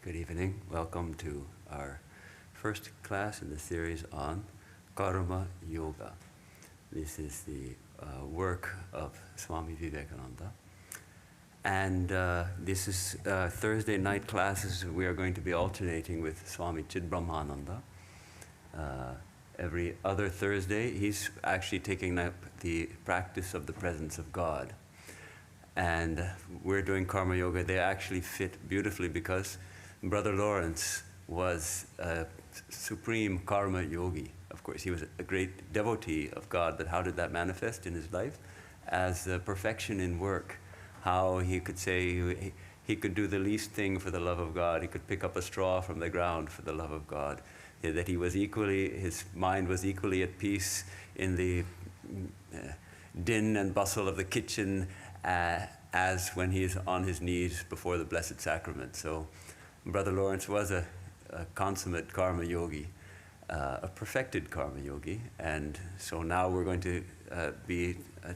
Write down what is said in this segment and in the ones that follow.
Good evening. Welcome to our first class in the series on Karma Yoga. This is the work of Swami Vivekananda. And this is Thursday night classes. We are going to be alternating with Swami Chidbrahmananda. Every other Thursday, he's actually taking up the practice of the presence of God. And we're doing Karma Yoga. They actually fit beautifully because Brother Lawrence was a supreme karma yogi. Of course, he was a great devotee of God, but how did that manifest in his life? As perfection in work. How he could say he could do the least thing for the love of God. He could pick up a straw from the ground for the love of God. That he was equally, his mind was equally at peace in the din and bustle of the kitchen as when he is on his knees before the Blessed Sacrament. So Brother Lawrence was a consummate karma yogi, a perfected karma yogi, and so now we're going to be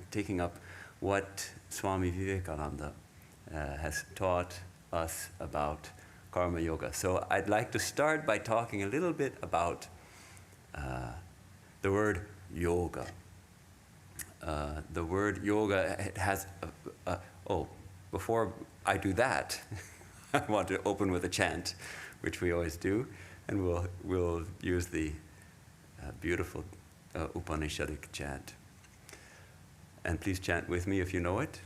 taking up what Swami Vivekananda has taught us about karma yoga. So I'd like to start by talking a little bit about the word yoga. The word yoga, it has, before I do that, I want to open with a chant, which we always do, and we'll use the beautiful Upanishadic chant. And please chant with me if you know it.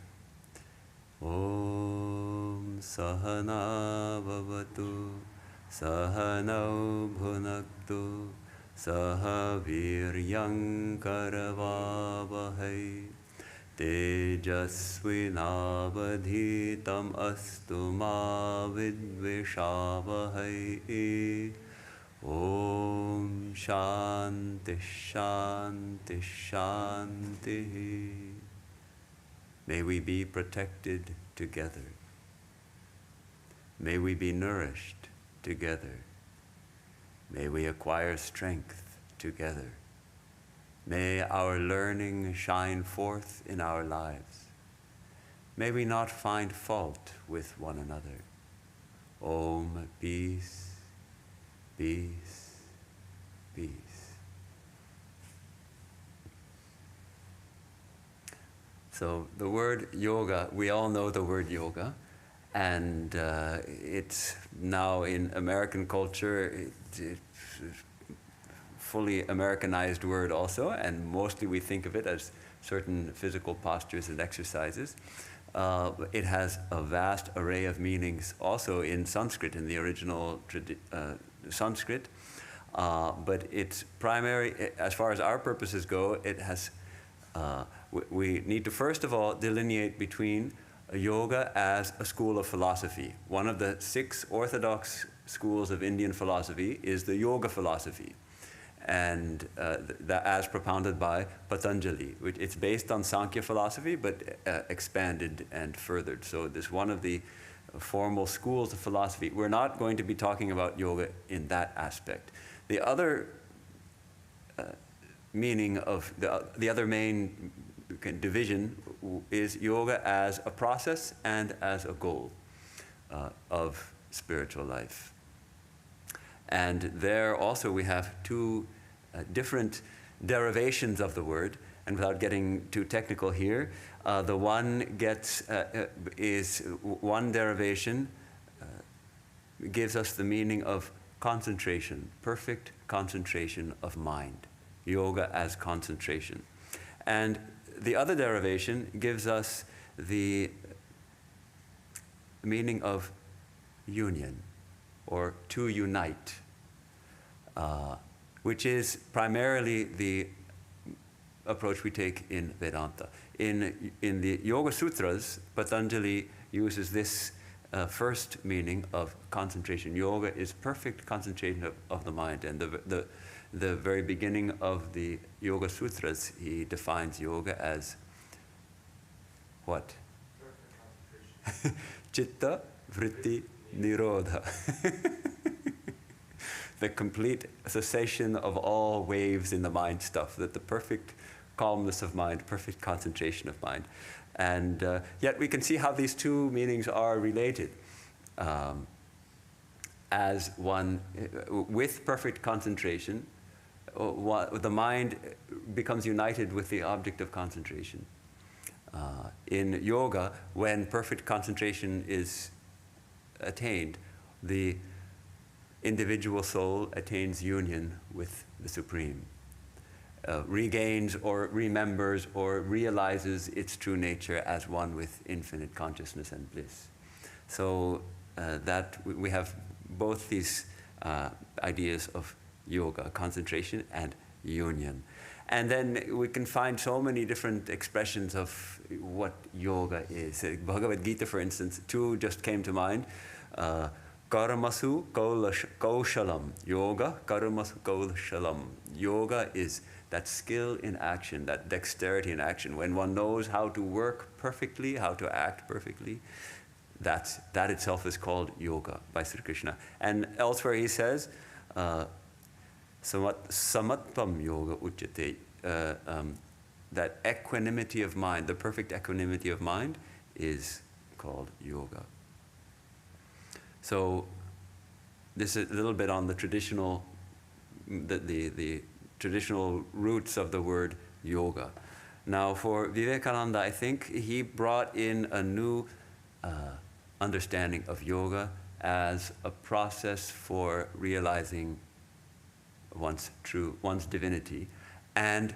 Om Sahana Bhavatu Sahanau Bhunaktu Saha Viryam Karavavahai Tejasvinavadhitam astu ma vidvishavahai. Om Shanti Shanti Shanti. May we be protected together. May we be nourished together. May we acquire strength together. May our learning shine forth in our lives. May we not find fault with one another. Om, peace, peace, peace. So the word yoga, we all know the word yoga, and it's now in American culture, it's fully Americanized word also, and mostly we think of it as certain physical postures and exercises. It has a vast array of meanings also in Sanskrit, in the original Sanskrit, but its primary, as far as our purposes go, it has, we need to first of all delineate between yoga as a school of philosophy. One of the 6 orthodox schools of Indian philosophy is the yoga philosophy, and that as propounded by Patanjali, which it's based on Sankhya philosophy, but expanded and furthered. So this is one of the formal schools of philosophy. We're not going to be talking about yoga in that aspect. The other meaning of the other main division is yoga as a process and as a goal of spiritual life. And there also we have 2 different derivations of the word, and without getting too technical here, the one is one derivation gives us the meaning of concentration, perfect concentration of mind, yoga as concentration. And the other derivation gives us the meaning of union, or to unite, which is primarily the approach we take in Vedanta. In the Yoga Sutras, Patanjali uses this first meaning of concentration. Yoga is perfect concentration of the mind, and the very beginning of the Yoga Sutras, he defines yoga as what? Perfect concentration. Chitta vritti nirodha. The complete cessation of all waves in the mind stuff, that the perfect calmness of mind, perfect concentration of mind. And yet we can see how these 2 meanings are related. as one, with perfect concentration, the mind becomes united with the object of concentration. In yoga, when perfect concentration is attained, the individual soul attains union with the Supreme, regains or remembers or realizes its true nature as one with infinite consciousness and bliss. So that we have both these ideas of yoga, concentration and union. And then we can find so many different expressions of what yoga is. Bhagavad Gita, for instance, two just came to mind. Karamasu kaushalam. Yoga, karamasu kaushalam. Yoga is that skill in action, that dexterity in action. When one knows how to work perfectly, how to act perfectly, that itself is called yoga by Sri Krishna. And elsewhere he says, samatvam yoga uchyate, that equanimity of mind, the perfect equanimity of mind is called yoga. So this is a little bit on the traditional, the traditional roots of the word yoga. Now for Vivekananda, I think he brought in a new understanding of yoga as a process for realizing one's divinity, and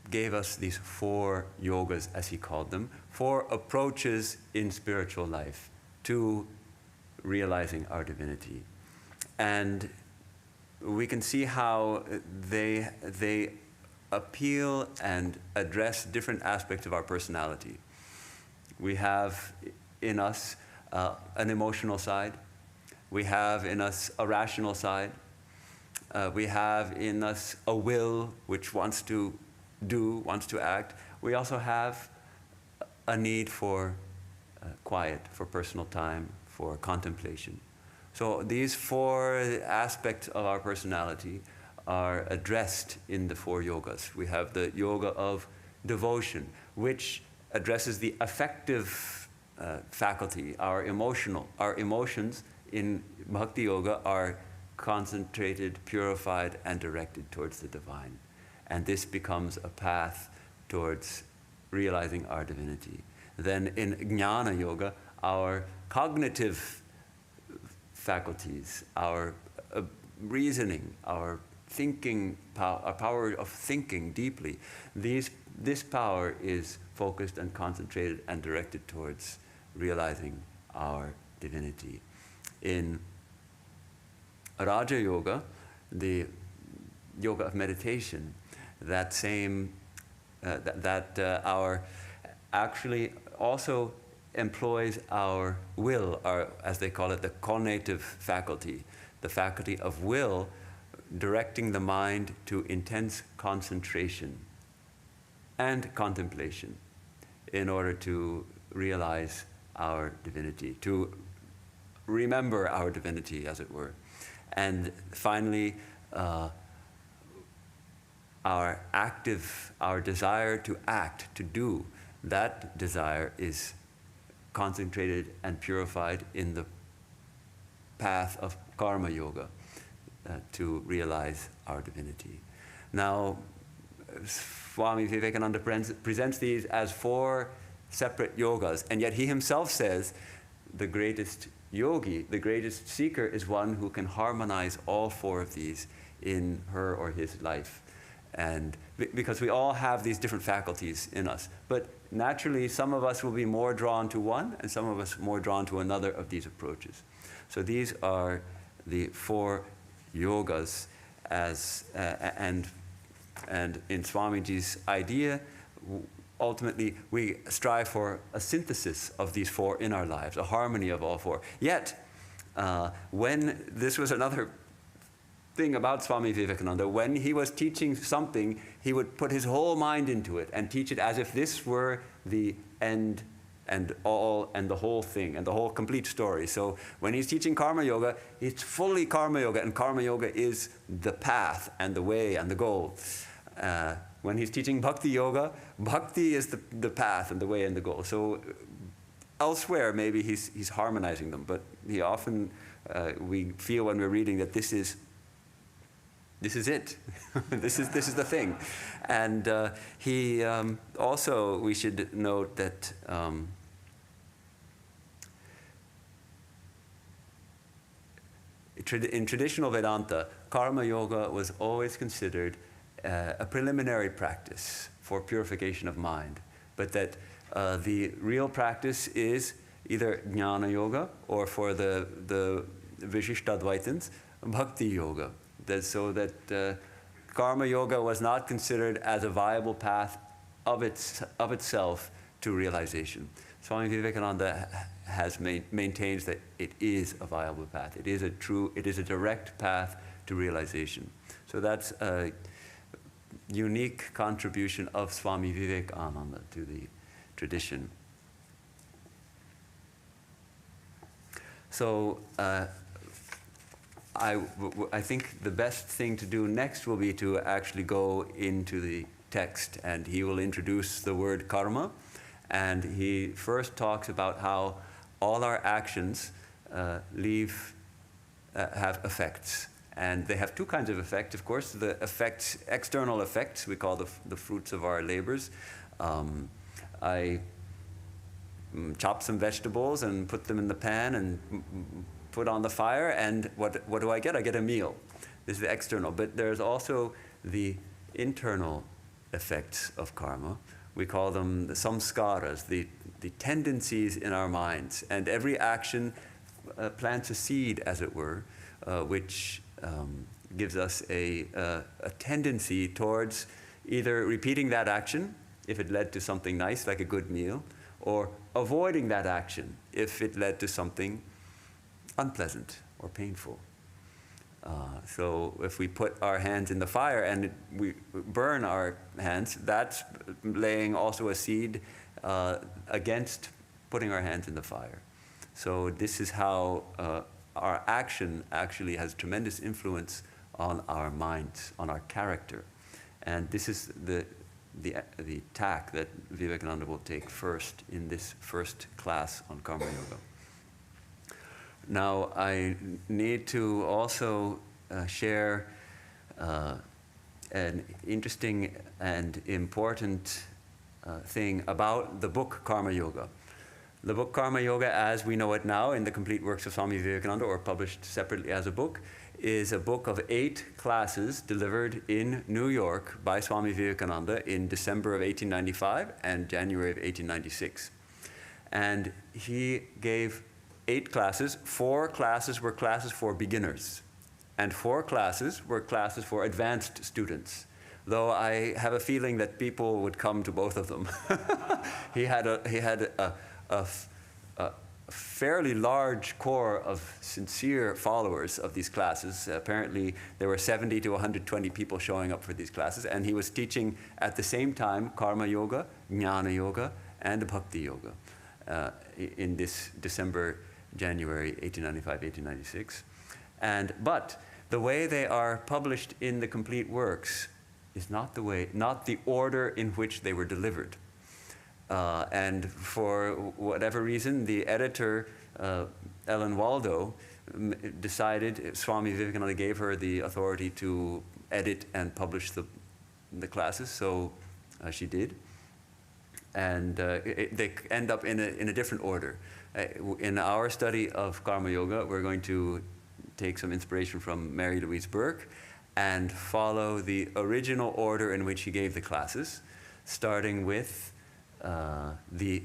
gave us these 4 yogas, as he called them, 4 approaches in spiritual life to realizing our divinity. And we can see how they appeal and address different aspects of our personality. We have in us an emotional side. We have in us a rational side. We have in us a will which wants to do, wants to act. We also have a need for quiet, for personal time, for contemplation. So these 4 aspects of our personality are addressed in the 4 yogas. We have the yoga of devotion, which addresses the affective faculty, our emotions in Bhakti Yoga are concentrated, purified, and directed towards the divine. And this becomes a path towards realizing our divinity. Then in Jnana Yoga, our cognitive faculties, our reasoning, our thinking, our power of thinking deeply, this power is focused and concentrated and directed towards realizing our divinity. In Raja Yoga, the yoga of meditation, that same, our actually also employs our will, our, as they call it, the conative faculty, the faculty of will, directing the mind to intense concentration and contemplation in order to realize our divinity, to remember our divinity, as it were. And finally, our desire to act, to do, that desire is concentrated and purified in the path of karma yoga to realize our divinity. Now, Swami Vivekananda presents these as 4 separate yogas, and yet he himself says the greatest yogi, the greatest seeker, is one who can harmonize all 4 of these in her or his life. And because we all have these different faculties in us, but naturally some of us will be more drawn to one and some of us more drawn to another of these approaches. So these are the 4 yogas, as and in Swamiji's idea, ultimately we strive for a synthesis of these 4 in our lives, a harmony of all 4. Yet, when this was another thing about Swami Vivekananda, when he was teaching something, he would put his whole mind into it and teach it as if this were the end and all and the whole thing and the whole complete story. So when he's teaching karma yoga, it's fully karma yoga, and karma yoga is the path and the way and the goal. When he's teaching bhakti yoga, bhakti is the path and the way and the goal. So elsewhere, maybe he's harmonizing them, but he often, we feel when we're reading that this is it. this is the thing. And he also, we should note that in traditional Vedanta, karma yoga was always considered a preliminary practice for purification of mind, but that the real practice is either jnana yoga, or for the Vishishtadvaitins, bhakti yoga. So that karma yoga was not considered as a viable path of itself to realization. Swami Vivekananda maintains that it is a viable path. It is a direct path to realization. So that's a unique contribution of Swami Vivekananda to the tradition. So I think the best thing to do next will be to actually go into the text, and he will introduce the word karma, and he first talks about how all our actions have effects. And they have two kinds of effects, of course. The effects, external effects, we call the fruits of our labors. I chop some vegetables and put them in the pan and put on the fire, and what do I get? I get a meal. This is the external. But there's also the internal effects of karma. We call them the samskaras, the tendencies in our minds. And every action plants a seed, as it were, which gives us a tendency towards either repeating that action, if it led to something nice, like a good meal, or avoiding that action, if it led to something unpleasant or painful. So if we put our hands in the fire and we burn our hands, that's laying also a seed against putting our hands in the fire. So this is how our action actually has tremendous influence on our minds, on our character. And this is the tack that Vivekananda will take first in this first class on karma yoga. Now, I need to also share an interesting and important thing about the book Karma Yoga. The book Karma Yoga, as we know it now in the complete works of Swami Vivekananda, or published separately as a book, is a book of 8 classes delivered in New York by Swami Vivekananda in December of 1895 and January of 1896. And he gave 8 classes. 4 classes were classes for beginners, and 4 classes were classes for advanced students, though I have a feeling that people would come to both of them. He had a fairly large core of sincere followers of these classes. Apparently, there were 70 to 120 people showing up for these classes, and he was teaching at the same time karma yoga, jnana yoga, and bhakti yoga in this December, January 1895, 1896. But the way they are published in the complete works is not the order in which they were delivered. And for whatever reason, the editor, Ellen Waldo, decided, Swami Vivekananda gave her the authority to edit and publish the classes, so she did. And they end up in a different order. In our study of karma yoga, we're going to take some inspiration from Mary Louise Burke and follow the original order in which he gave the classes, starting with the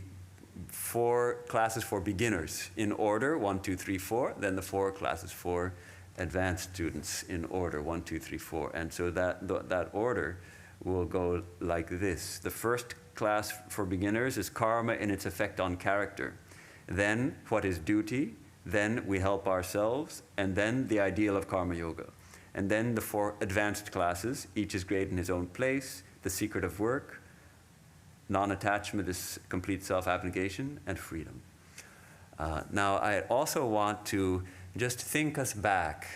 4 classes for beginners in order, 1, 2, 3, 4, then the 4 classes for advanced students in order, 1, 2, 3, 4. And so that order will go like this. The first class for beginners is karma in its effect on character. Then what is duty? Then we help ourselves, and then the ideal of karma yoga. And then the 4 advanced classes, each is great in his own place, the secret of work, non-attachment is complete self-abnegation, and freedom. Now, I also want to just think us back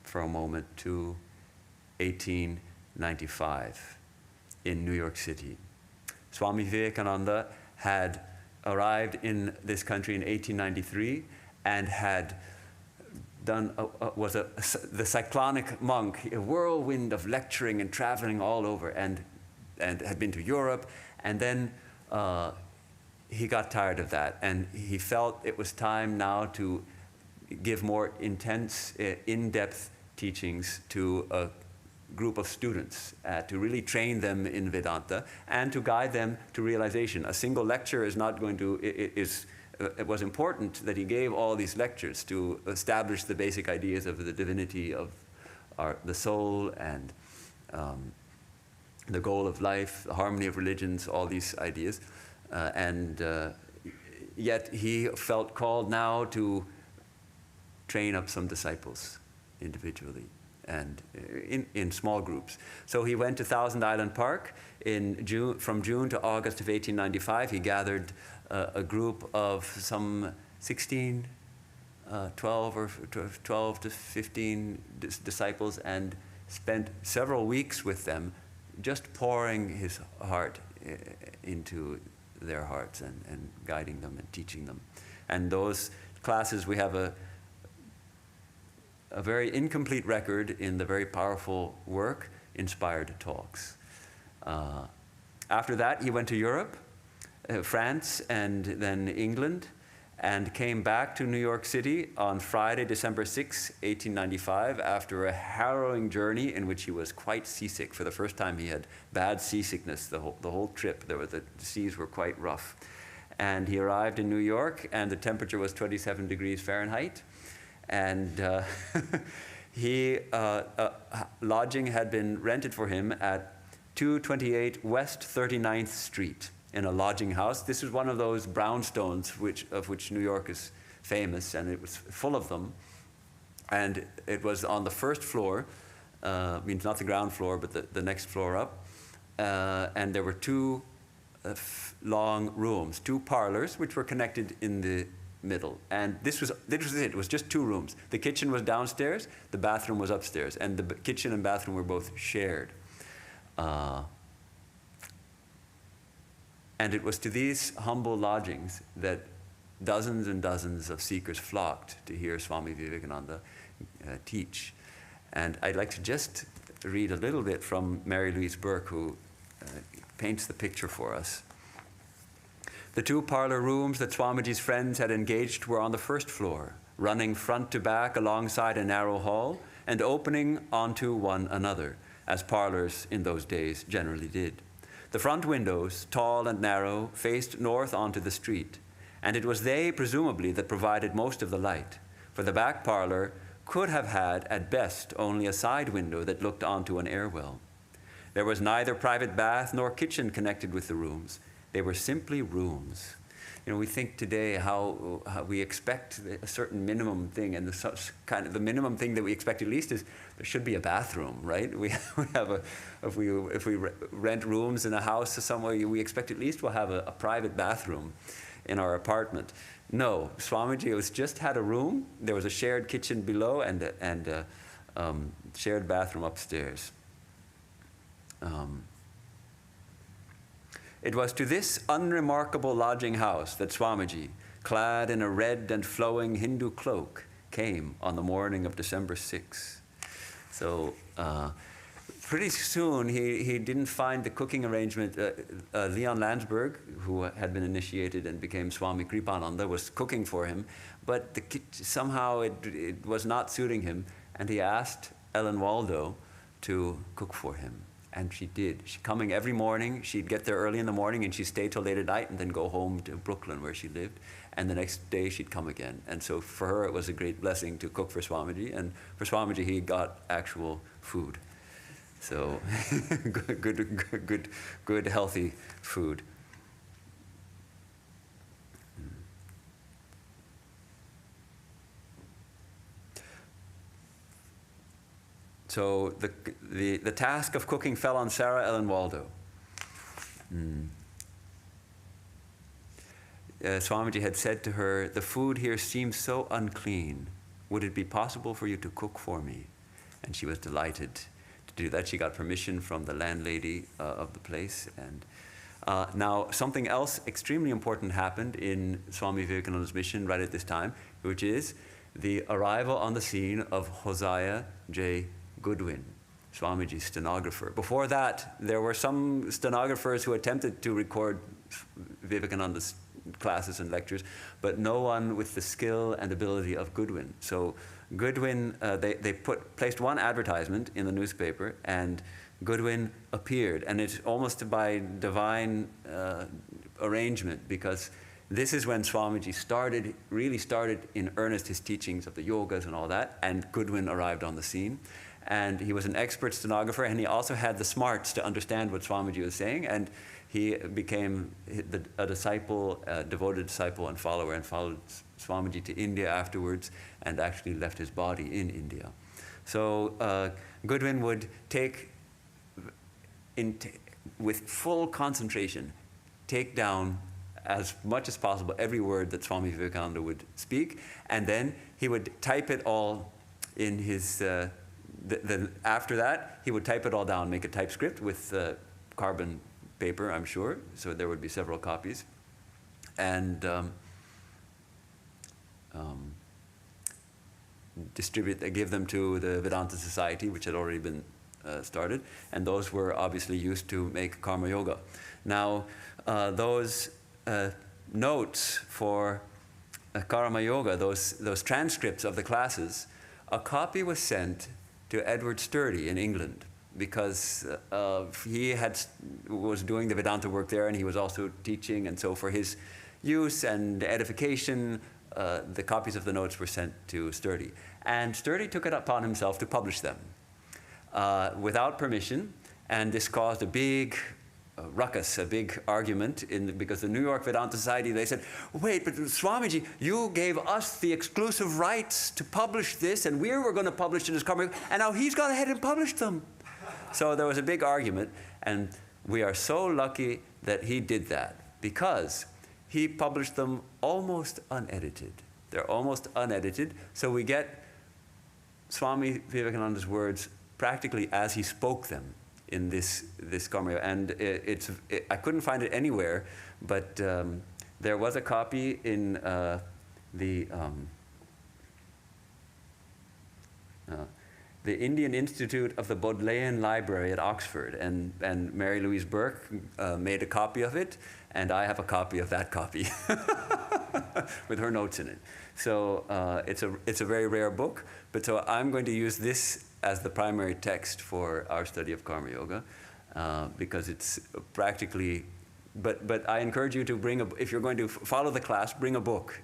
for a moment to 1895 in New York City. Swami Vivekananda had arrived in this country in 1893 and had done the cyclonic monk, a whirlwind of lecturing and traveling all over, and had been to Europe, and then he got tired of that, and he felt it was time now to give more intense, in-depth teachings to a group of students, to really train them in Vedanta and to guide them to realization. A single lecture is not going to, it was important that he gave all these lectures to establish the basic ideas of the divinity of the soul and the goal of life, the harmony of religions, all these ideas. Yet he felt called now to train up some disciples individually and in small groups. So he went to Thousand Island Park from June to August of 1895. He gathered a group of some 16, 12 to 15 disciples and spent several weeks with them, just pouring his heart into their hearts and guiding them and teaching them. And those classes, we have a very incomplete record in the very powerful work, Inspired Talks. After that, he went to Europe, France, and then England, and came back to New York City on Friday, December 6, 1895, after a harrowing journey in which he was quite seasick. For the first time, he had bad seasickness the whole trip. The seas were quite rough. And he arrived in New York, and the temperature was 27 degrees Fahrenheit. And lodging had been rented for him at 228 West 39th Street in a lodging house. This was one of those brownstones of which New York is famous, and it was full of them. And it was on the first floor, means not the ground floor, but the next floor up. And there were two long rooms, two parlors, which were connected in the middle. And this was it. It was just two rooms. The kitchen was downstairs, the bathroom was upstairs, and the kitchen and bathroom were both shared. And it was to these humble lodgings that dozens and dozens of seekers flocked to hear Swami Vivekananda teach. And I'd like to just read a little bit from Mary Louise Burke, who paints the picture for us. The two parlor rooms that Swamiji's friends had engaged were on the first floor, running front to back alongside a narrow hall and opening onto one another, as parlors in those days generally did. The front windows, tall and narrow, faced north onto the street, and it was they, presumably, that provided most of the light, for the back parlor could have had, at best, only a side window that looked onto an air well. There was neither private bath nor kitchen connected with the rooms. They were simply rooms. You know, we think today how we expect a certain minimum thing, and the minimum thing that we expect at least is there should be a bathroom, right? We have if we rent rooms in a house somewhere, we expect at least we'll have a private bathroom in our apartment. No, Swamiji just had a room. There was a shared kitchen below and a shared bathroom upstairs. It was to this unremarkable lodging house that Swamiji, clad in a red and flowing Hindu cloak, came on the morning of December 6. So pretty soon he didn't find the cooking arrangement. Leon Landsberg, who had been initiated and became Swami Kripananda, was cooking for him, but somehow it was not suiting him, and he asked Ellen Waldo to cook for him. And she did. She coming every morning. She'd get there early in the morning and she'd stay till late at night and then go home to Brooklyn where she lived. And the next day she'd come again. And so for her it was a great blessing to cook for Swamiji. And for Swamiji he got actual food. So good healthy food. So the task of cooking fell on Sarah Ellen Waldo. Swamiji had said to her, "The food here seems so unclean. Would it be possible for you to cook for me?" And she was delighted to do that. She got permission from the landlady of the place. And Now, something else extremely important happened in Swami Vivekananda's mission right at this time, which is the arrival on the scene of Hosea J. Goodwin, Swamiji's stenographer. Before that, there were some stenographers who attempted to record Vivekananda's classes and lectures, but no one with the skill and ability of Goodwin. So Goodwin, they placed one advertisement in the newspaper, and Goodwin appeared, and it's almost by divine arrangement, because this is when Swamiji really started in earnest his teachings of the yogas and all that, and Goodwin arrived on the scene. And he was an expert stenographer, and he also had the smarts to understand what Swamiji was saying, and he became a disciple, a devoted disciple and follower, and followed Swamiji to India afterwards, and actually left his body in India. So Goodwin would with full concentration, take down as much as possible every word that Swami Vivekananda would speak, and then he would type it all in his, after that, he would type it all down, make a typescript with carbon paper, I'm sure, so there would be several copies, and give them to the Vedanta Society, which had already been started, and those were obviously used to make Karma Yoga. Now, those notes for Karma Yoga, those transcripts of the classes, a copy was sent to Edward Sturdy in England, because he was doing the Vedanta work there, and he was also teaching, and so for his use and edification, the copies of the notes were sent to Sturdy. And Sturdy took it upon himself to publish them without permission, and this caused a big ruckus, a big argument, because the New York Vedanta Society, they said, wait, but Swamiji, you gave us the exclusive rights to publish this, and we were going to publish it as Karma Yoga, and now he's gone ahead and published them. So there was a big argument, and we are so lucky that he did that, because he published them almost unedited. They're almost unedited, so we get Swami Vivekananda's words practically as he spoke them in this Karma Yoga. And I couldn't find it anywhere, but there was a copy in the Indian Institute of the Bodleian Library at Oxford, and Mary Louise Burke made a copy of it, and I have a copy of that copy with her notes in it. So it's a very rare book, but so I'm going to use this as the primary text for our study of Karma Yoga, because it's practically, but I encourage you to bring if you're going to follow the class, bring a book,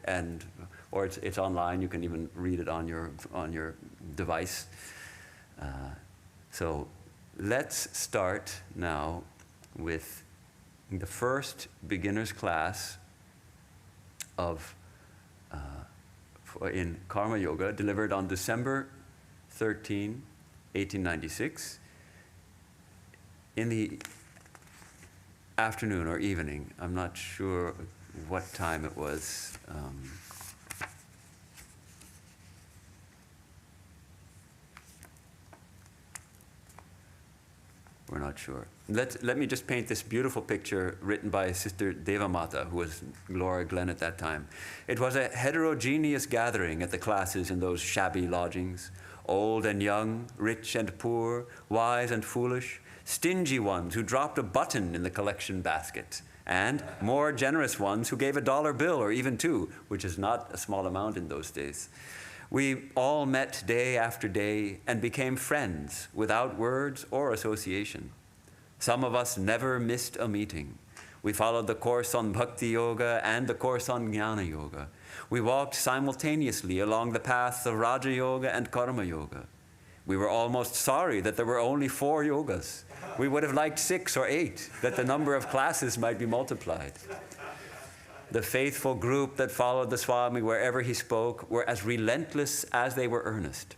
or it's online, you can even read it on your device. So let's start now with the first beginner's class in Karma Yoga, delivered on December 13, 1896, in the afternoon or evening. I'm not sure what time it was. We're not sure. Let me just paint this beautiful picture written by Sister Devamata, who was Laura Glenn at that time. It was a heterogeneous gathering at the classes in those shabby lodgings. Old and young, rich and poor, wise and foolish, stingy ones who dropped a button in the collection basket, and more generous ones who gave a $1 bill or even two, which is not a small amount in those days. We all met day after day and became friends without words or association. Some of us never missed a meeting. We followed the course on Bhakti Yoga and the course on Jnana Yoga. We walked simultaneously along the paths of Raja Yoga and Karma Yoga. We were almost sorry that there were only 4 yogas. We would have liked 6 or 8, that the number of classes might be multiplied. The faithful group that followed the Swami wherever he spoke were as relentless as they were earnest.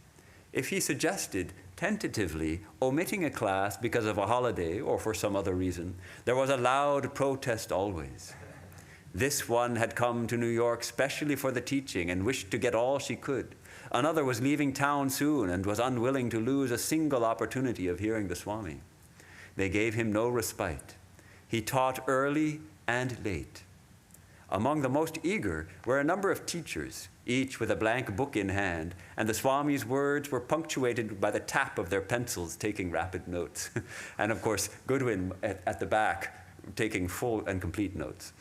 If he suggested, tentatively, omitting a class because of a holiday or for some other reason, there was a loud protest always. This one had come to New York specially for the teaching and wished to get all she could. Another was leaving town soon and was unwilling to lose a single opportunity of hearing the Swami. They gave him no respite. He taught early and late. Among the most eager were a number of teachers, each with a blank book in hand, and the Swami's words were punctuated by the tap of their pencils taking rapid notes. And of course, Goodwin at the back taking full and complete notes.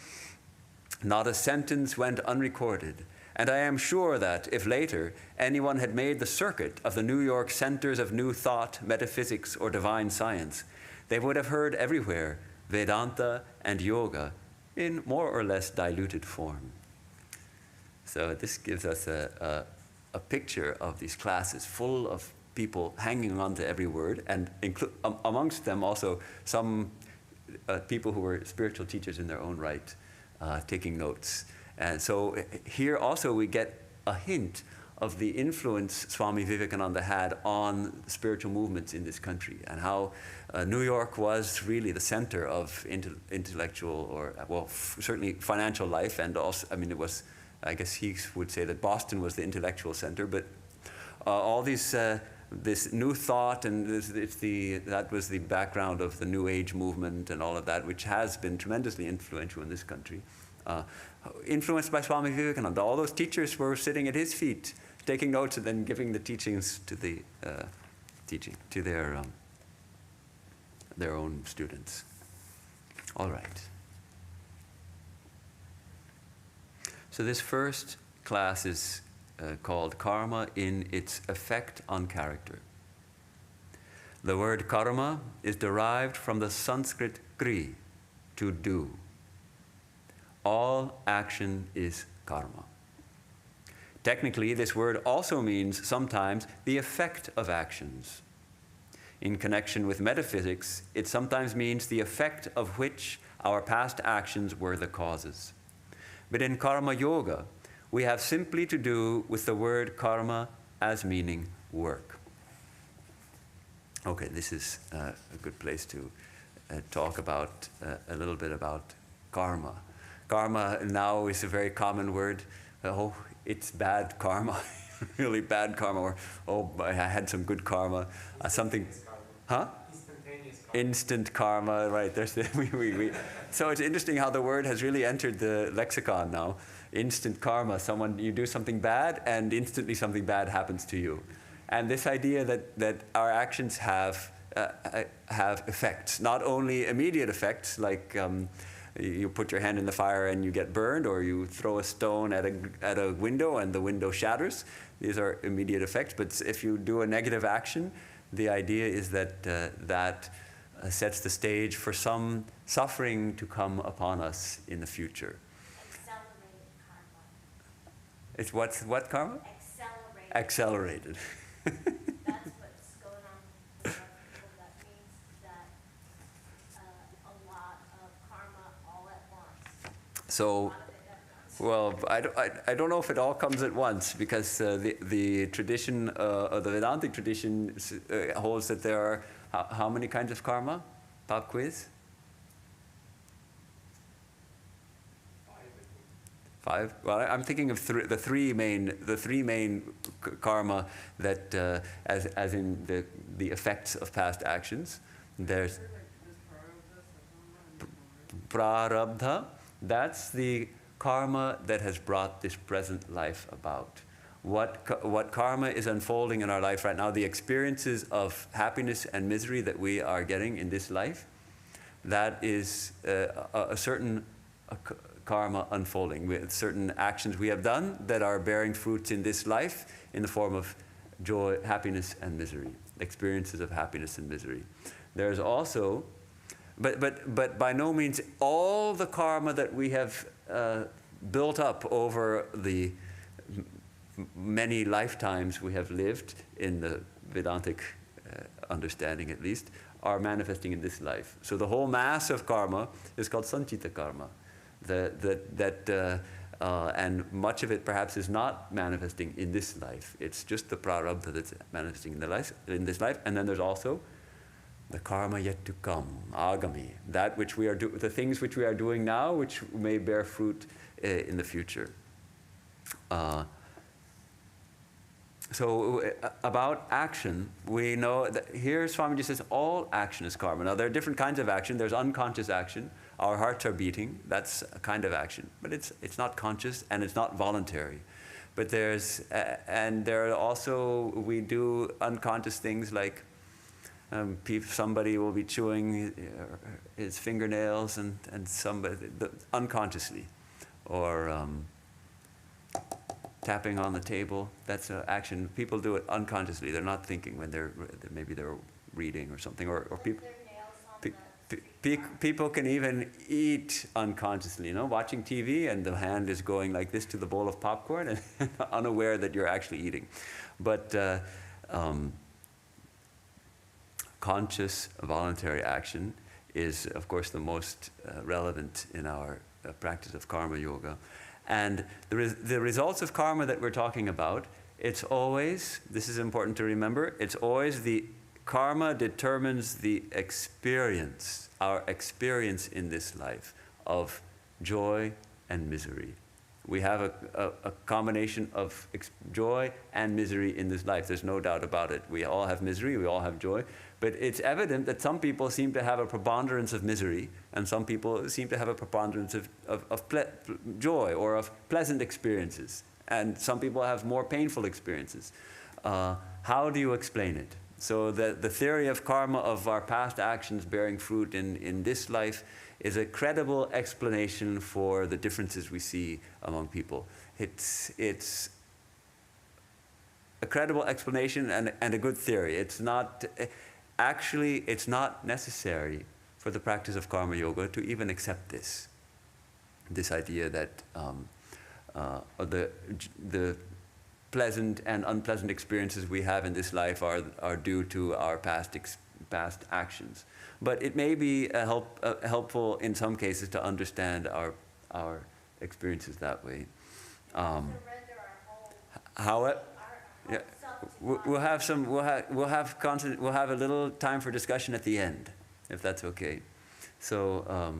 Not a sentence went unrecorded, and I am sure that if later anyone had made the circuit of the New York centers of new thought, metaphysics, or divine science, they would have heard everywhere Vedanta and yoga in more or less diluted form. So this gives us a picture of these classes full of people hanging on to every word, and amongst them also some people who were spiritual teachers in their own right, taking notes. And so here also we get a hint of the influence Swami Vivekananda had on spiritual movements in this country, and how New York was really the center of intellectual, or well, certainly financial life, and also, I mean, it was, I guess he would say that Boston was the intellectual center, but all these, this new thought, and that was the background of the New Age movement and all of that, which has been tremendously influential in this country. Influenced by Swami Vivekananda. All those teachers were sitting at his feet, taking notes and then giving the teachings to the to their own students. All right. So this first class is called Karma in its effect on character. The word karma is derived from the Sanskrit kri, to do. All action is karma. Technically, this word also means sometimes the effect of actions. In connection with metaphysics, it sometimes means the effect of which our past actions were the causes. But in karma yoga, we have simply to do with the word karma as meaning work. Okay, this is a good place to talk about a little bit about karma. Karma now is a very common word. Oh, it's bad karma, really bad karma, or oh, I had some good karma, something, huh? Instantaneous karma. Instant karma, right? There's the, So it's interesting how the word has really entered the lexicon now. Instant karma, you do something bad, and instantly something bad happens to you. And this idea that our actions have effects, not only immediate effects, like you put your hand in the fire and you get burned, or you throw a stone at a window and the window shatters. These are immediate effects. But if you do a negative action, the idea is that that sets the stage for some suffering to come upon us in the future. Accelerated karma. It's what karma? Accelerated. Accelerated. That's what's going on with a lot of people. That means that a lot of karma all at once. So, A lot of it at once. well, I don't know if it all comes at once, because the tradition, the Vedantic tradition holds that there are how many kinds of karma? Pop quiz? 5. Well, I'm thinking of the three main karma that, as in the effects of past actions. There's prarabdha. That's the karma that has brought this present life about. What karma is unfolding in our life right now, the experiences of happiness and misery that we are getting in this life, that is a certain karma unfolding with certain actions we have done that are bearing fruits in this life in the form of joy, happiness, and misery, experiences of happiness and misery. There's also, but by no means all the karma that we have built up over the many lifetimes we have lived, in the Vedantic understanding at least, are manifesting in this life. So the whole mass of karma is called sanchita karma. And much of it perhaps is not manifesting in this life. It's just the prarabdha that's manifesting in this life. And then there's also the karma yet to come, agami, that which we are the things which we are doing now, which may bear fruit in the future. So about action, we know that here Swamiji says all action is karma. Now there are different kinds of action. There's unconscious action, our hearts are beating. That's a kind of action, but it's not conscious and it's not voluntary. But and there are also, we do unconscious things like somebody will be chewing his fingernails and somebody unconsciously, or tapping on the table. That's an action. People do it unconsciously. They're not thinking when maybe they're reading or something, or people. People can even eat unconsciously, you know, watching TV and the hand is going like this to the bowl of popcorn and unaware that you're actually eating. But conscious voluntary action is, of course, the most relevant in our practice of karma yoga. And the results of karma that we're talking about, it's always, this is important to remember, it's always the karma determines the experience, our experience in this life of joy and misery. We have a combination of joy and misery in this life. There's no doubt about it. We all have misery, we all have joy. But it's evident that some people seem to have a preponderance of misery, and some people seem to have a preponderance of joy or of pleasant experiences. And some people have more painful experiences. How do you explain it? So the theory of karma, of our past actions bearing fruit in this life, is a credible explanation for the differences we see among people. It's a credible explanation and a good theory. It's not, actually, it's not necessary for the practice of karma yoga to even accept this idea that the pleasant and unpleasant experiences we have in this life are due to our past actions. But it may be helpful in some cases to understand our experiences that way. However, yeah, we'll have a little time for discussion at the end, if that's okay. So,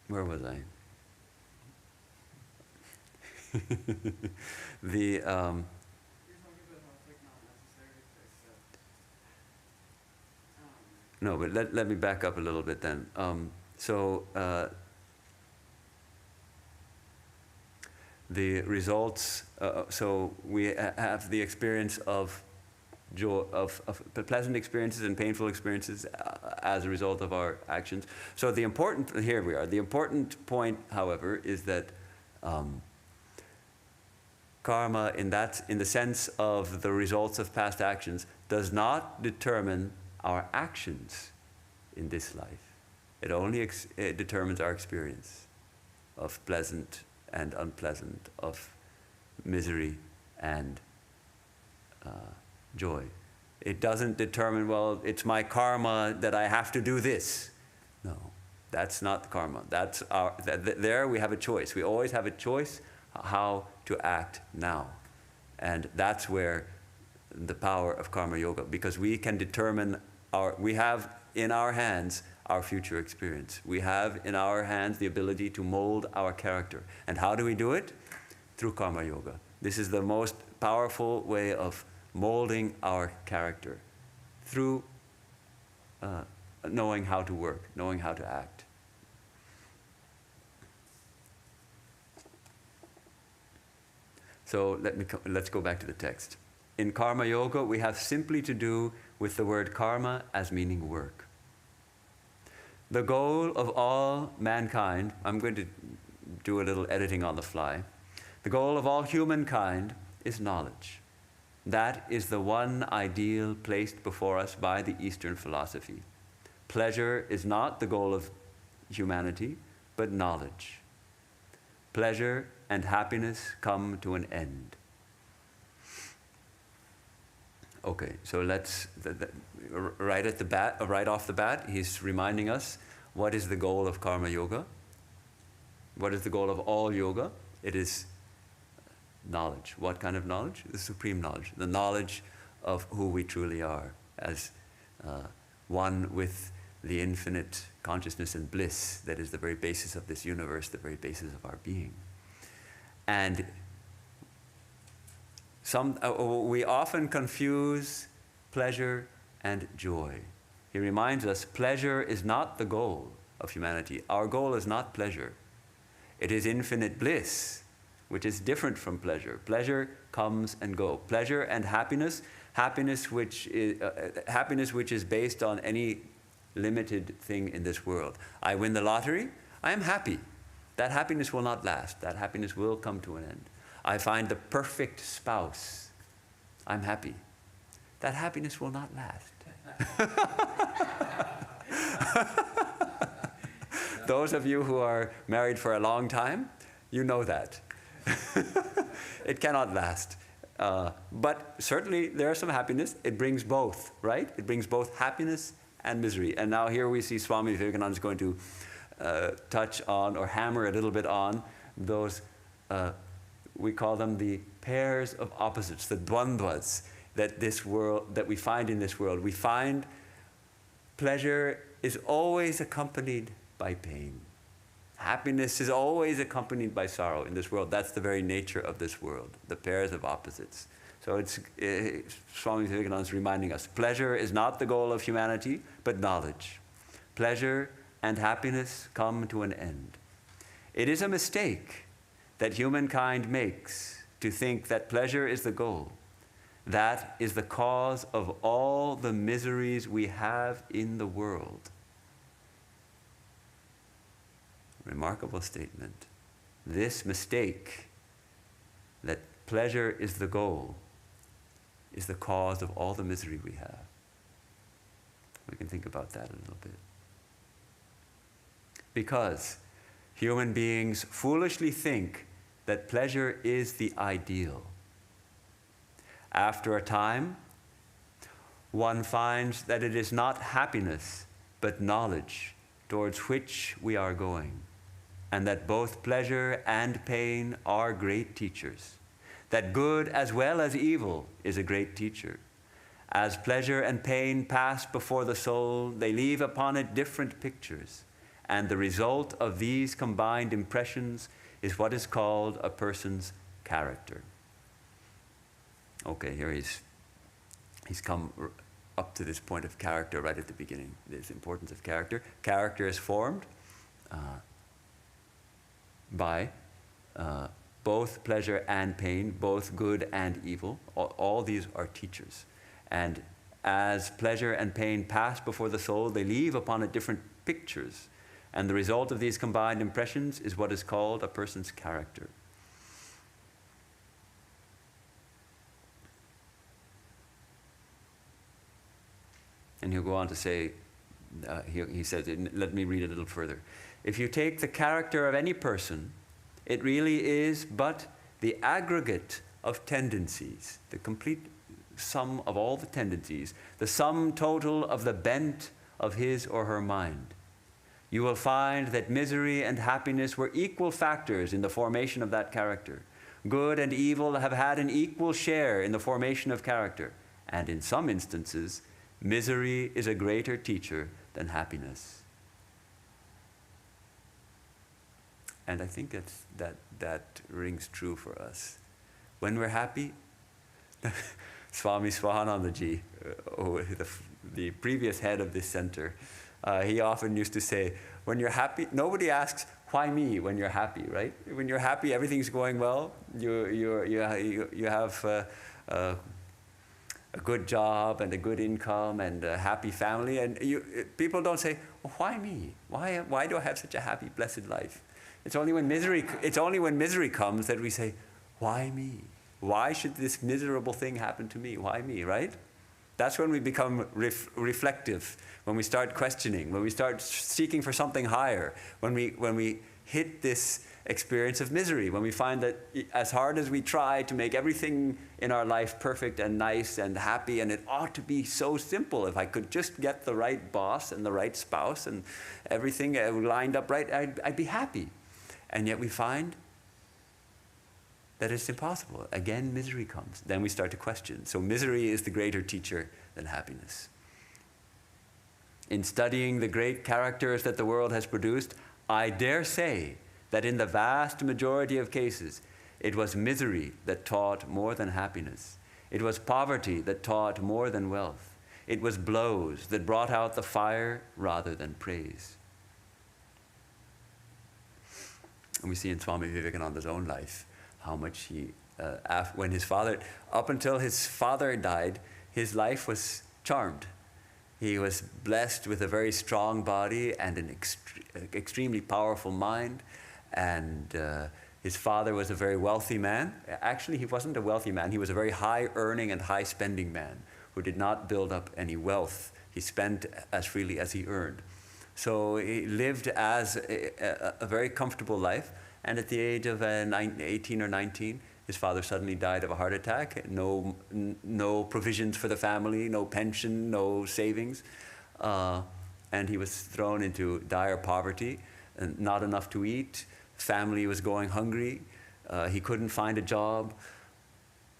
where was I? No, but let me back up a little bit then. The results, so we have the experience of joy, of pleasant experiences and painful experiences as a result of our actions. So the important point, however, is that karma in the sense of the results of past actions does not determine our actions in this life. It only it determines our experience of pleasant and unpleasant, of misery and joy. It doesn't determine, well, it's my karma that I have to do this. No, that's not karma. That's there we have a choice. We always have a choice how to act now. And that's where the power of karma yoga, because we can determine we have in our hands our future experience. We have in our hands the ability to mold our character. And how do we do it? Through karma yoga. This is the most powerful way of molding our character, through knowing how to work, knowing how to act. So let's go back to the text. In karma yoga, we have simply to do with the word karma as meaning work. The goal of all mankind, I'm going to do a little editing on the fly. The goal of all humankind is knowledge. That is the one ideal placed before us by the Eastern philosophy. Pleasure is not the goal of humanity, but knowledge. Pleasure and happiness come to an end. Okay, so let's, right off the bat, he's reminding us what is the goal of karma yoga. What is the goal of all yoga? It is knowledge. What kind of knowledge? The supreme knowledge. The knowledge of who we truly are as one with the infinite consciousness and bliss that is the very basis of this universe, the very basis of our being. And we often confuse pleasure and joy. He reminds us pleasure is not the goal of humanity. Our goal is not pleasure. It is infinite bliss, which is different from pleasure. Pleasure comes and goes. Pleasure and happiness, happiness which is based on any limited thing in this world. I win the lottery, I am happy. That happiness will not last. That happiness will come to an end. I find the perfect spouse, I'm happy. That happiness will not last. Those of you who are married for a long time, you know that. It cannot last. But certainly there is some happiness. It brings both, right? It brings both happiness and misery. And now here we see Swami Vivekananda is going to touch on or hammer a little bit on those, we call them the pairs of opposites, the dvandvas that we find in this world. We find pleasure is always accompanied by pain. Happiness is always accompanied by sorrow in this world. That's the very nature of this world, the pairs of opposites. So Swami Vivekananda is reminding us, pleasure is not the goal of humanity, but knowledge. Pleasure and happiness come to an end. It is a mistake that humankind makes to think that pleasure is the goal. That is the cause of all the miseries we have in the world. Remarkable statement. This mistake that pleasure is the goal is the cause of all the misery we have. We can think about that a little bit. Because human beings foolishly think that pleasure is the ideal. After a time, one finds that it is not happiness, but knowledge towards which we are going, and that both pleasure and pain are great teachers, that good as well as evil is a great teacher. As pleasure and pain pass before the soul, they leave upon it different pictures, and the result of these combined impressions is what is called a person's character. Okay, here he's come up to this point of character right at the beginning, this importance of character. Character is formed by both pleasure and pain, both good and evil. All these are teachers. And as pleasure and pain pass before the soul, they leave upon it different pictures. And the result of these combined impressions is what is called a person's character. And he'll go on to say, he says, let me read a little further. If you take the character of any person, it really is but the aggregate of tendencies, the complete sum of all the tendencies, the sum total of the bent of his or her mind. You will find that misery and happiness were equal factors in the formation of that character. Good and evil have had an equal share in the formation of character, and in some instances, misery is a greater teacher than happiness. And I think that rings true for us. When we're happy, Swami Swahanandaji, the previous head of this center, he often used to say, when you're happy, nobody asks, why me when you're happy, right? When you're happy, everything's going well. You have a good job and a good income and a happy family, and people don't say, well, why me? Why do I have such a happy, blessed life? It's only when misery comes that we say, why me? Why should this miserable thing happen to me? Why me, right? That's when we become reflective, when we start questioning, when we start seeking for something higher, when we hit this experience of misery, when we find that as hard as we try to make everything in our life perfect and nice and happy, and it ought to be so simple, if I could just get the right boss and the right spouse and everything lined up right, I'd be happy. And yet we find that it's impossible. Again, misery comes. Then we start to question. So misery is the greater teacher than happiness. In studying the great characters that the world has produced, I dare say that in the vast majority of cases, it was misery that taught more than happiness. It was poverty that taught more than wealth. It was blows that brought out the fire rather than praise. And we see in Swami Vivekananda's own life how much he, when his father, up until his father died, his life was charmed. He was blessed with a very strong body and an extremely powerful mind. And his father was a very wealthy man. Actually, he wasn't a wealthy man. He was a very high-earning and high-spending man who did not build up any wealth. He spent as freely as he earned. So he lived as a very comfortable life. And at the age of 18 or 19, his father suddenly died of a heart attack. No provisions for the family, no pension, no savings. And he was thrown into dire poverty, and not enough to eat. Family was going hungry. He couldn't find a job.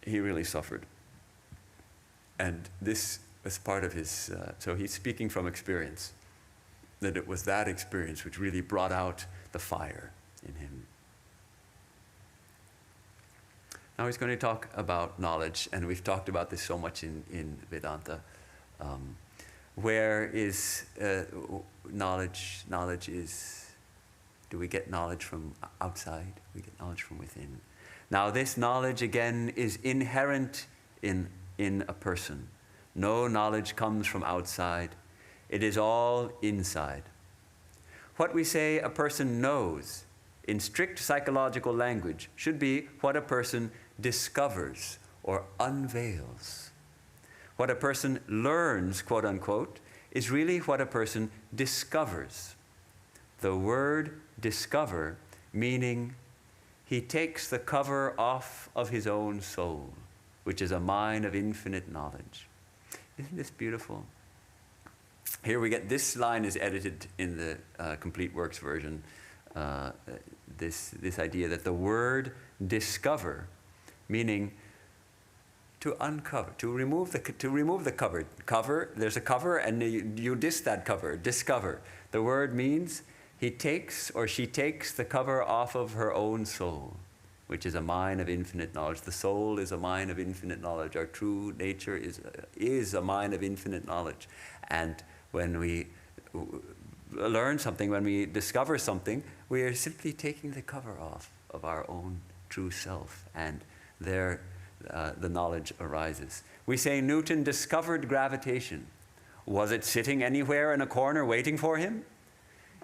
He really suffered. And this was part of his, so he's speaking from experience, that it was that experience which really brought out the fire in him. Now he's going to talk about knowledge, and we've talked about this so much in Vedanta. Where is knowledge? Knowledge is, do we get knowledge from outside? We get knowledge from within. Now this knowledge, again, is inherent in a person. No knowledge comes from outside. It is all inside. What we say a person knows, in strict psychological language, should be what a person discovers or unveils. What a person learns, quote unquote, is really what a person discovers. The word discover meaning he takes the cover off of his own soul, which is a mine of infinite knowledge. Isn't this beautiful? Here we get, this line is edited in the Complete Works version. This idea that the word discover, meaning to uncover, to remove the cover. Cover, there's a cover, and you diss that cover. Discover. The word means he takes or she takes the cover off of her own soul, which is a mine of infinite knowledge. The soul is a mine of infinite knowledge. Our true nature is a mine of infinite knowledge. And when we learn something, when we discover something, we are simply taking the cover off of our own true self, and there the knowledge arises. We say Newton discovered gravitation. Was it sitting anywhere in a corner waiting for him?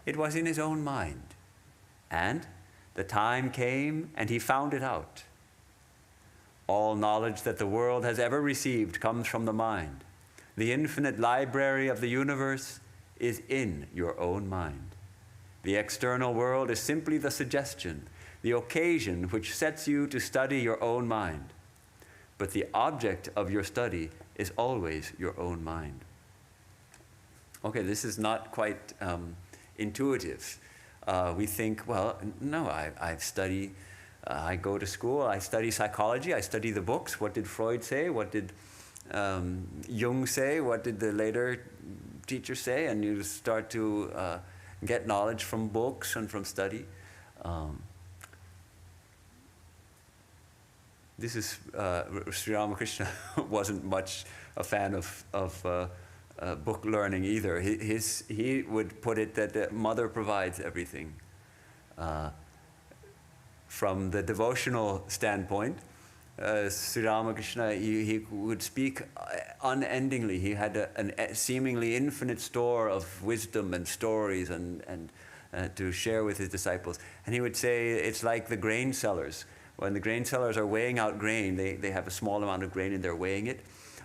It was in his own mind. And the time came and he found it out. All knowledge that the world has ever received comes from the mind. The infinite library of the universe is in your own mind. The external world is simply the suggestion, the occasion which sets you to study your own mind. But the object of your study is always your own mind. Okay, this is not quite intuitive. We think, well, no, I study, I go to school, I study psychology, I study the books. What did Freud say? What did Jung say? What did the later teachers say? And you start to get knowledge from books and from study. This is, Sri Ramakrishna wasn't much a fan of book learning either. He would put it that the mother provides everything. From the devotional standpoint, Sri Ramakrishna, he would speak unendingly. He had a seemingly infinite store of wisdom and stories and to share with his disciples. And he would say it's like the grain sellers. When the grain sellers are weighing out grain, they have a small amount of grain and they're weighing it,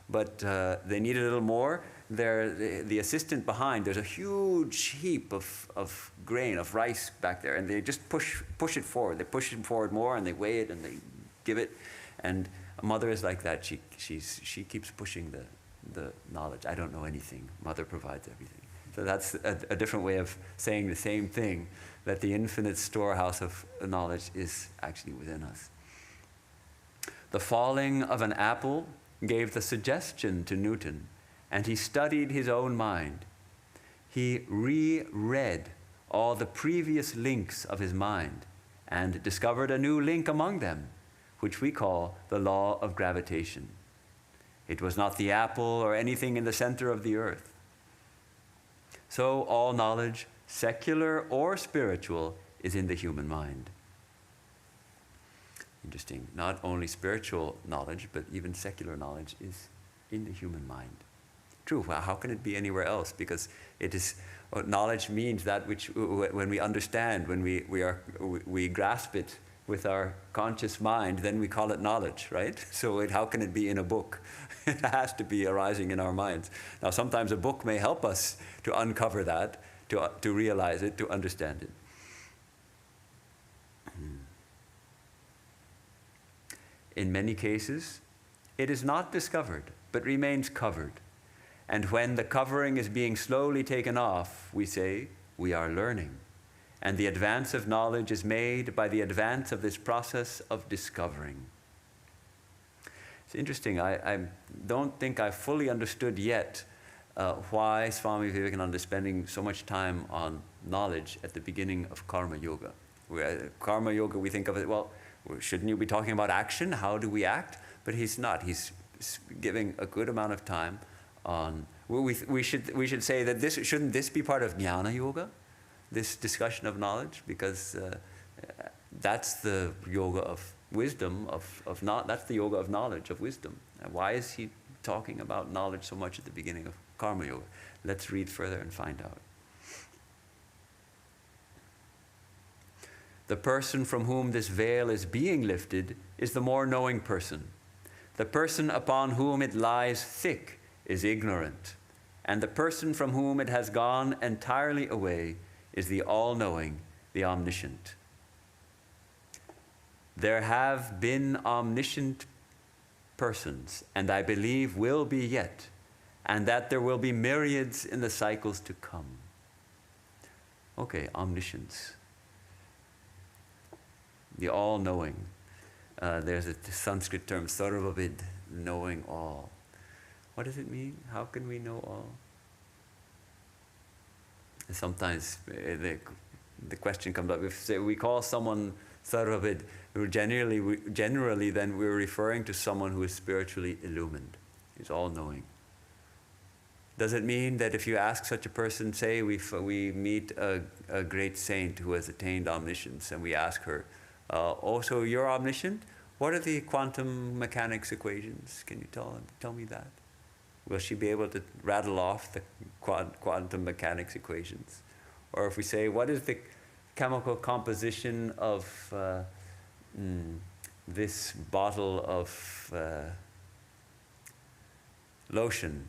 but they need a little more. The assistant behind, there's a huge heap of grain, of rice back there, and they just push it forward. They push it forward more, and they weigh it, and they give it. And a mother is like that. She keeps pushing the knowledge. I don't know anything. Mother provides everything. So that's a different way of saying the same thing, that the infinite storehouse of knowledge is actually within us. The falling of an apple gave the suggestion to Newton, and he studied his own mind. He reread all the previous links of his mind and discovered a new link among them, which we call the law of gravitation. It was not the apple or anything in the center of the earth. So all knowledge, secular or spiritual, is in the human mind. Interesting. Not only spiritual knowledge, but even secular knowledge is in the human mind. True. Well, how can it be anywhere else? Because it is, knowledge means that which, when we understand, when we grasp it with our conscious mind, then we call it knowledge, right? So how can it be in a book? It has to be arising in our minds. Now, sometimes a book may help us to uncover that, to realize it, to understand it. In many cases, it is not discovered, but remains covered. And when the covering is being slowly taken off, we say, we are learning. And the advance of knowledge is made by the advance of this process of discovering. It's interesting. I don't think I fully understood yet why Swami Vivekananda is spending so much time on knowledge at the beginning of Karma Yoga. Karma Yoga, we think of it, well, shouldn't you be talking about action? How do we act? But he's not. He's giving a good amount of time on. We should say that shouldn't this be part of Jnana Yoga, this discussion of knowledge, because that's the yoga of wisdom that's the yoga of knowledge, of wisdom. And why is he talking about knowledge so much at the beginning of Karma Yoga? Let's read further and find out. The person from whom this veil is being lifted is the more knowing person. The person upon whom it lies thick is ignorant, and the person from whom it has gone entirely away is the all-knowing, the omniscient. There have been omniscient persons, and I believe will be yet, and that there will be myriads in the cycles to come. Okay, omniscience. The all-knowing. There's a Sanskrit term, sarvavid, knowing all. What does it mean? How can we know all? Sometimes the question comes up, if we call someone sarvavid, generally then we're referring to someone who is spiritually illumined, who's all-knowing. Does it mean that if you ask such a person, say we meet a great saint who has attained omniscience, and we ask her, oh, so you're omniscient? What are the quantum mechanics equations? Can you tell me that? Will she be able to rattle off the quantum mechanics equations? Or if we say, what is the chemical composition of this bottle of lotion?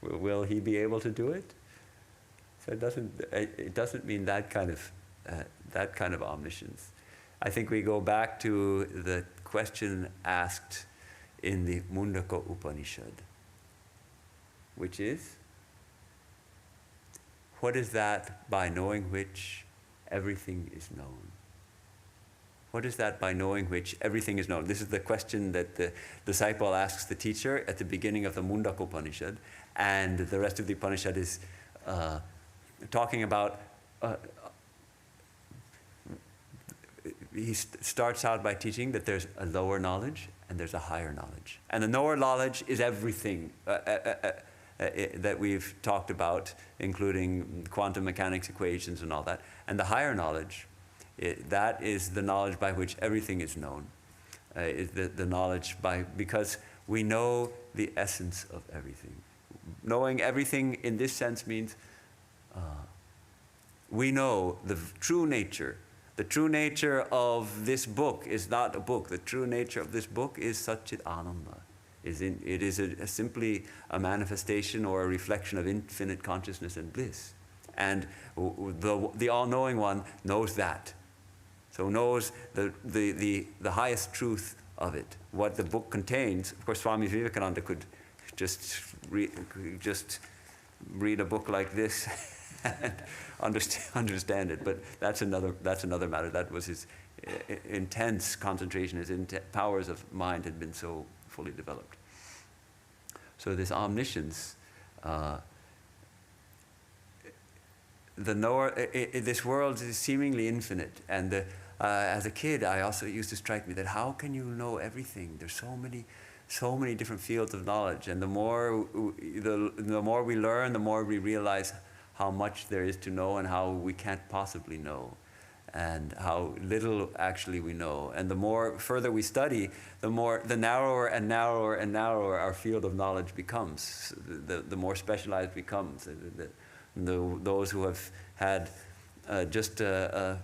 Will he be able to do it? So it doesn't mean that kind of omniscience. I think we go back to the question asked in the Mundaka Upanishad, which is, what is that by knowing which everything is known? What is that by knowing which everything is known? This is the question that the disciple asks the teacher at the beginning of the Mundaka Upanishad, and the rest of the Upanishad is talking about he starts out by teaching that there's a lower knowledge and there's a higher knowledge. And the lower knowledge is everything that we've talked about, including quantum mechanics equations and all that. And the higher knowledge, that is the knowledge by which everything is known. Is the knowledge because we know the essence of everything. Knowing everything in this sense means we know the true nature. The true nature of this book is not a book. The true nature of this book is Satchit Ananda. It is simply a manifestation or a reflection of infinite consciousness and bliss. And the all-knowing one knows that. So knows the highest truth of it. What the book contains. Of course, Swami Vivekananda could just read a book like this and understand it, but that's another matter. That was his intense concentration. His powers of mind had been so fully developed. So this omniscience, this world is seemingly infinite, and as a kid, I also used to strike me that how can you know everything? There's so many so many different fields of knowledge, and the more we learn, the more we realize how much there is to know and how we can't possibly know, and how little actually we know. And the more further we study, the narrower and narrower and narrower our field of knowledge becomes, the more specialized it becomes. Those who have had just a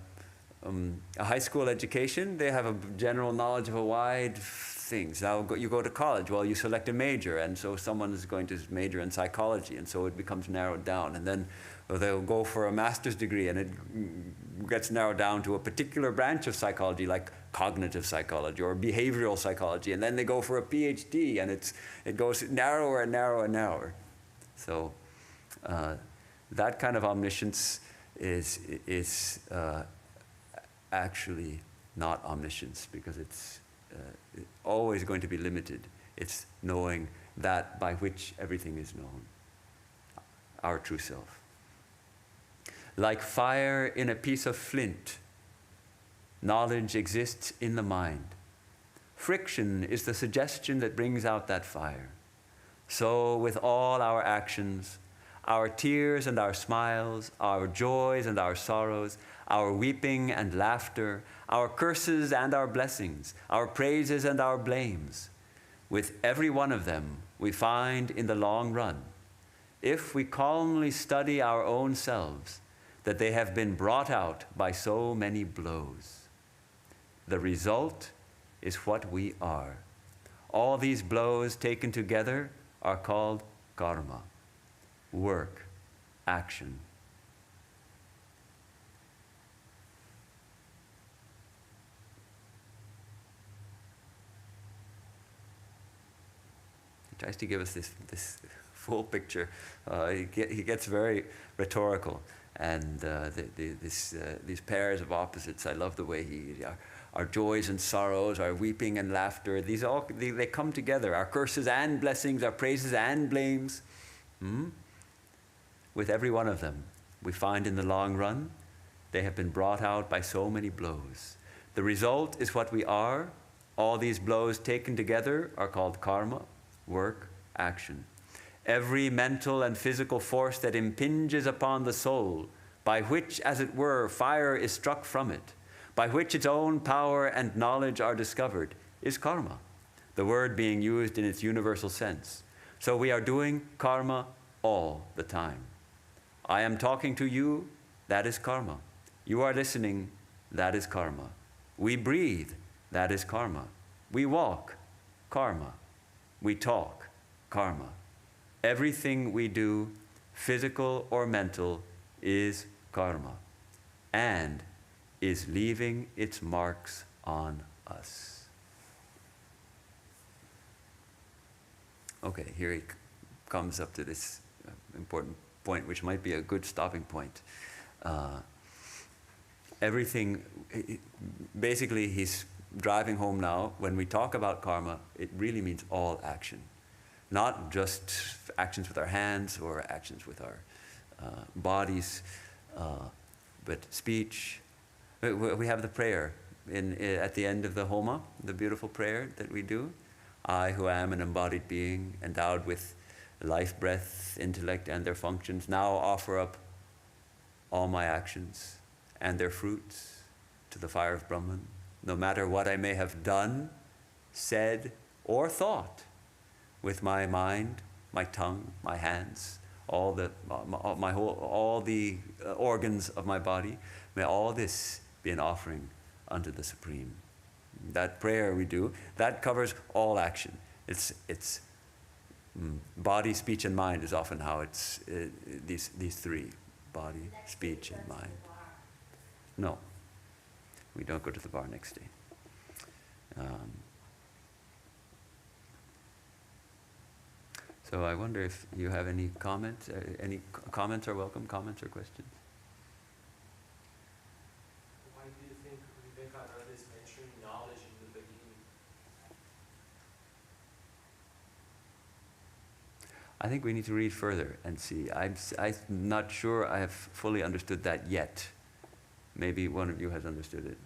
high school education, they have a general knowledge of a wide things. Now you go to college, well, you select a major, and so someone is going to major in psychology, and so it becomes narrowed down. And then they'll go for a master's degree, and it gets narrowed down to a particular branch of psychology, like cognitive psychology or behavioral psychology. And then they go for a PhD, and it goes narrower and narrower and narrower. So that kind of omniscience is actually not omniscience, because it's always going to be limited. It's knowing that by which everything is known, our true self. Like fire in a piece of flint, knowledge exists in the mind. Friction is the suggestion that brings out that fire. So with all our actions, our tears and our smiles, our joys and our sorrows, our weeping and laughter, our curses and our blessings, our praises and our blames, with every one of them we find in the long run, if we calmly study our own selves, that they have been brought out by so many blows. The result is what we are. All these blows taken together are called karma, work, action. He tries to give us this full picture. He gets very rhetorical, and these pairs of opposites. I love the way our joys and sorrows, our weeping and laughter. These all they come together. Our curses and blessings, our praises and blames. With every one of them, we find in the long run, they have been brought out by so many blows. The result is what we are. All these blows taken together are called karma, work, action. Every mental and physical force that impinges upon the soul, by which, as it were, fire is struck from it, by which its own power and knowledge are discovered, is karma, the word being used in its universal sense. So we are doing karma all the time. I am talking to you, that is karma. You are listening, that is karma. We breathe, that is karma. We walk, karma. We talk, karma. Everything we do, physical or mental, is karma, and is leaving its marks on us. Okay, here he comes up to this important point, which might be a good stopping point. Basically he's driving home now. When we talk about karma, it really means all action. Not just actions with our hands or actions with our bodies, but speech. We have the prayer at the end of the Homa, the beautiful prayer that we do. I, who am an embodied being, endowed with life, breath, intellect, and their functions, now offer up all my actions and their fruits to the fire of Brahman, no matter what I may have done, said, or thought, with my mind, my tongue, my hands, all the organs of my body. May all this be an offering unto the Supreme. That prayer we do, that covers all action. It's body, speech, and mind is often how it's these three: body, speech, and mind. No, we don't go to the bar next day. So I wonder if you have any comments. Any comments are welcome. Comments or questions. Why do you think Vivekananda is mentioning knowledge in the beginning? I think we need to read further and see. I'm not sure I have fully understood that yet. Maybe one of you has understood it.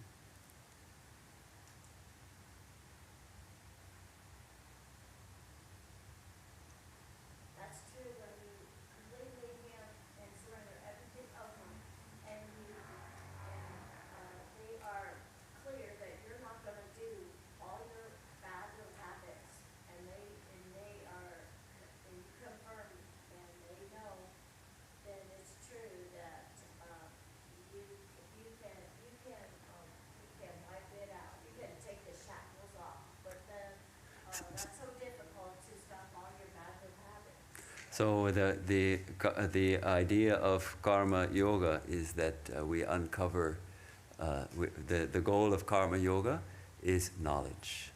So the idea of karma yoga is that we uncover the goal of karma yoga is knowledge,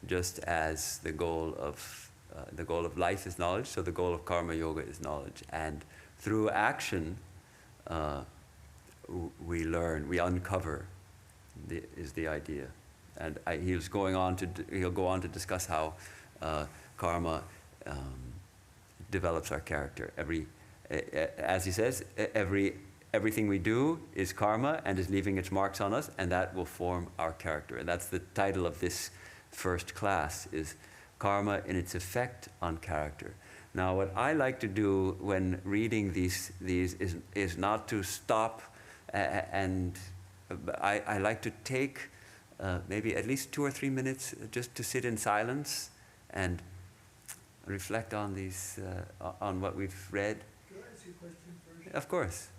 just as the goal of life is knowledge. So the goal of karma yoga is knowledge, and through action we learn, we uncover. Is the idea, and he'll go on to discuss how karma develops our character. As he says, everything we do is karma and is leaving its marks on us, and that will form our character. And that's the title of this first class, is Karma in its Effect on Character. Now, what I like to do when reading these is not to stop and I like to take maybe at least 2 or 3 minutes just to sit in silence and reflect on these, on what we've read. Can I ask you a question first? Of course.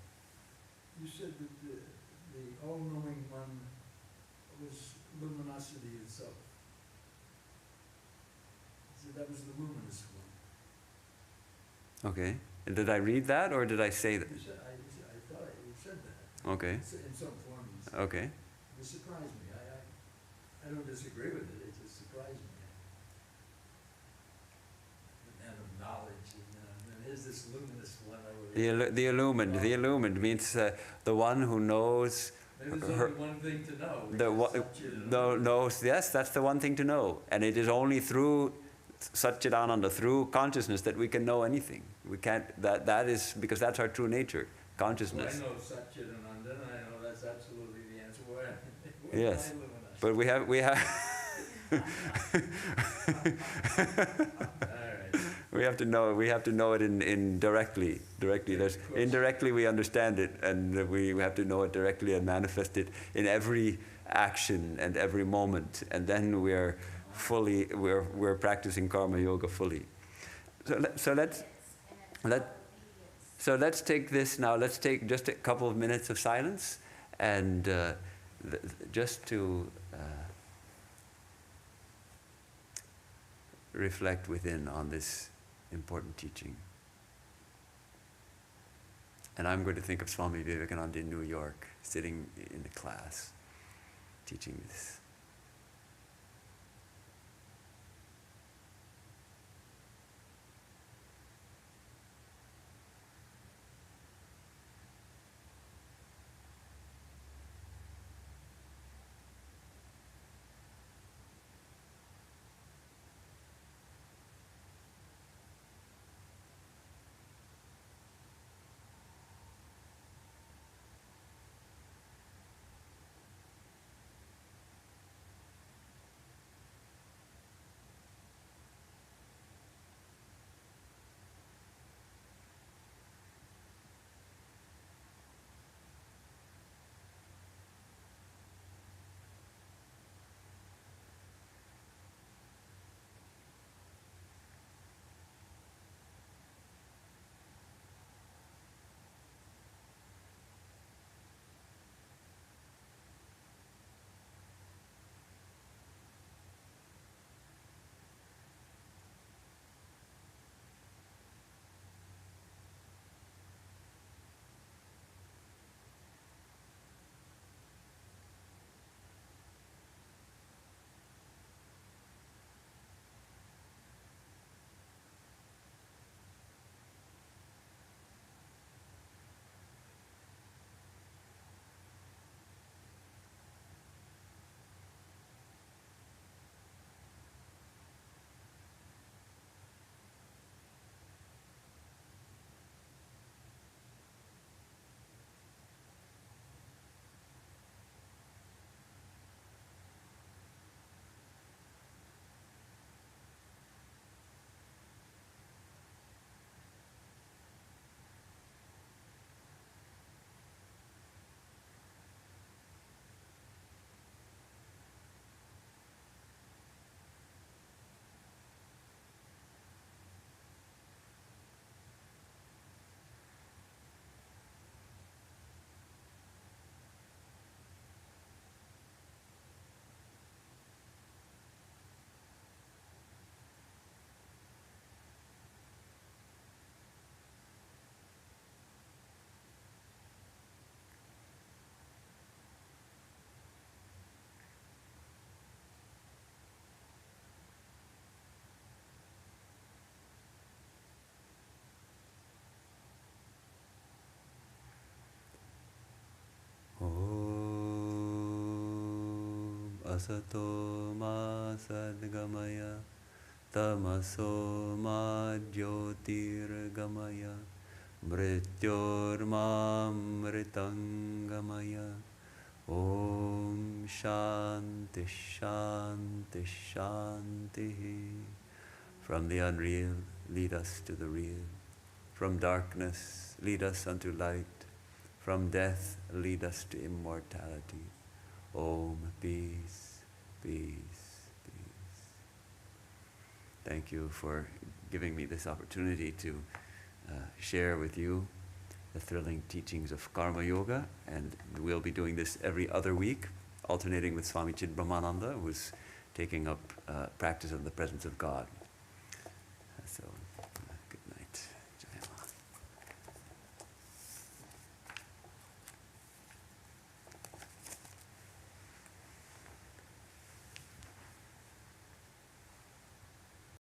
You said that the all-knowing one was luminosity itself. So that was the luminous one. Okay. And did I read that, or did I say that? I thought you said that. Okay. In some form. Okay. It surprised me. I don't disagree with it. It just surprised me. The man of knowledge, and there's this luminous one over there. The illumined means the one who knows. There's only one thing to know. Knows. Yes, that's the one thing to know, and it is only through Satchidananda, through consciousness, that we can know anything. We can't. That is because that's our true nature, consciousness. Well, I know Satchidananda, and I know that's absolutely the answer. Where Yes, am I luminous? but we have. All right. We have to know it in directly. There's indirectly we understand it, and we have to know it directly and manifest it in every action and every moment, and then we're practicing karma yoga fully. So let's take this now. Let's take just a couple of minutes of silence, and just to reflect within on this important teaching. And I'm going to think of Swami Vivekananda in New York, sitting in the class, teaching this. Asato ma sadgamaya tamaso ma jyotirgamaya mrityorma mritangamaya. Om Shanti Shanti Shanti. From the unreal, lead us to the real. From darkness, lead us unto light. From death, lead us to immortality. Om, peace, peace, peace. Thank you for giving me this opportunity to share with you the thrilling teachings of Karma Yoga, and we'll be doing this every other week, alternating with Swami Brahmananda, who's taking up practice of the presence of God.